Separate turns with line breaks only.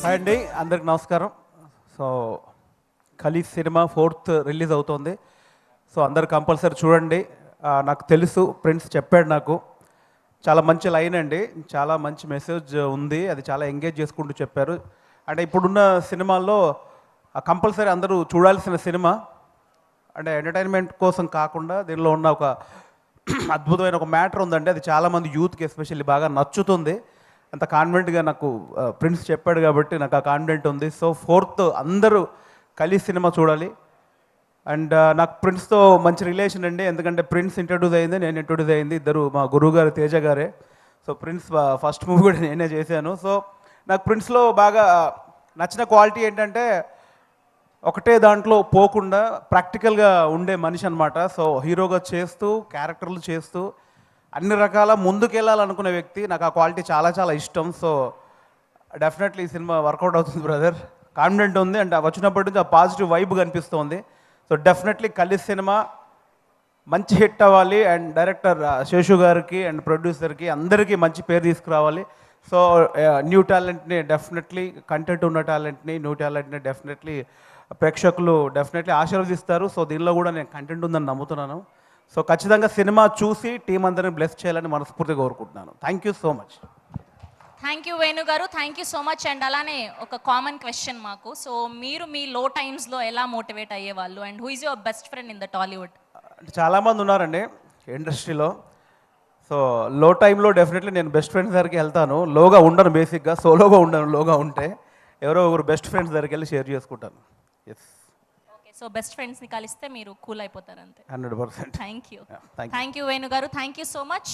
Hi అండి, అందరికి నమస్కారం. So Khali cinema 4th release అవుతోంది. సో అందరు కంపల్సరీ చూడండి. నాకు తెలుసు, ప్రిన్స్ చెప్పాడు నాకు. చాలా మంచి లైన్ అండి, చాలా మంచి మెసేజ్ ఉంది. అది చాలా ఎంగేజ్ చేసుకుంటూ చెప్పారు. అంటే ఇప్పుడున్న సినిమాల్లో కంపల్సరీ అందరూ చూడాల్సిన సినిమా. అంటే ఎంటర్టైన్మెంట్ కోసం కాకుండా దీనిలో ఉన్న ఒక అద్భుతమైన ఒక మ్యాటర్ ఉందండి. అది చాలామంది యూత్కి ఎస్పెషల్లీ బాగా నచ్చుతుంది. అంత కాన్ఫిడెంట్గా నాకు ప్రిన్స్ చెప్పాడు కాబట్టి నాకు ఆ కాన్ఫిడెంట్ ఉంది. సో 4th అందరూ కలిసి సినిమా చూడాలి. అండ్ నాకు ప్రిన్స్తో మంచి రిలేషన్ అండి, ఎందుకంటే ప్రిన్స్ ఇంట్రడ్యూస్ అయింది, నేను ఇంట్రడ్యూస్ అయింది. ఇద్దరు మా గురువు గారు తేజ గారే. సో ప్రిన్స్ ఫస్ట్ మూవీ కూడా నేనే చేశాను. సో నాకు ప్రిన్స్లో బాగా నచ్చిన క్వాలిటీ ఏంటంటే ఒకటే దాంట్లో పోకుండా ప్రాక్టికల్గా ఉండే మనిషి అనమాట. సో హీరోగా చేస్తూ క్యారెక్టర్లు చేస్తూ అన్ని రకాల ముందుకెళ్ళాలనుకునే వ్యక్తి. నాకు ఆ క్వాలిటీ చాలా చాలా ఇష్టం. సో డెఫినెట్లీ ఈ సినిమా వర్కౌట్ అవుతుంది బ్రదర్, కాన్ఫిడెంట్ ఉంది. అండ్ వచ్చినప్పటి నుంచి ఆ పాజిటివ్ వైబ్ కనిపిస్తుంది. సో డెఫినెట్లీ కలిసి సినిమా మంచి హిట్ అవ్వాలి. అండ్ డైరెక్టర్ శేషు గారికి అండ్ ప్రొడ్యూసర్కి అందరికీ మంచి పేరు తీసుకురావాలి. సో న్యూ టాలెంట్ని డెఫినెట్లీ, కంటెంట్ ఉన్న టాలెంట్ని, న్యూ టాలెంట్ని డెఫినెట్లీ ప్రేక్షకులు డెఫినెట్లీ ఆశీర్వదిస్తారు. సో దీనిలో కూడా నేను కంటెంట్ ఉందని నమ్ముతున్నాను. సో ఖచ్చితంగా సినిమా చూసి టీం అందరిని బ్లెస్ చేయాలని మనస్ఫూర్తిగా కోరుకుంటున్నాను. Thank you so much.
Thank you Venu garu, thank you so much. And అలానే ఒక కామన్ క్వశ్చన్ మాకు, సో మీరు మీ లో టైమ్స్లో ఎలా మోటివేట్ అయ్యేవాళ్ళు, and who is your best friend in the Tollywood?
చాలామంది ఉన్నారండి ఇండస్ట్రీలో. సో లో టైంలో డెఫినెట్లీ నేను బెస్ట్ ఫ్రెండ్స్ దగ్గరికి వెళ్తాను. లోగా ఉండను, బేసిక్గా సోలోగా ఉండను. లోగా ఉంటే ఎవరో ఒకరు బెస్ట్ ఫ్రెండ్స్ దగ్గరికి వెళ్ళి షేర్ చేసుకుంటాను. ఎస్,
ఓకే, సో బెస్ట్ ఫ్రెండ్స్ని కలిస్తే మీరు కూల్ అయిపోతారు అంతే.
100%.
Thank you.
Thank you.
Thank you Venu garu, thank you so much.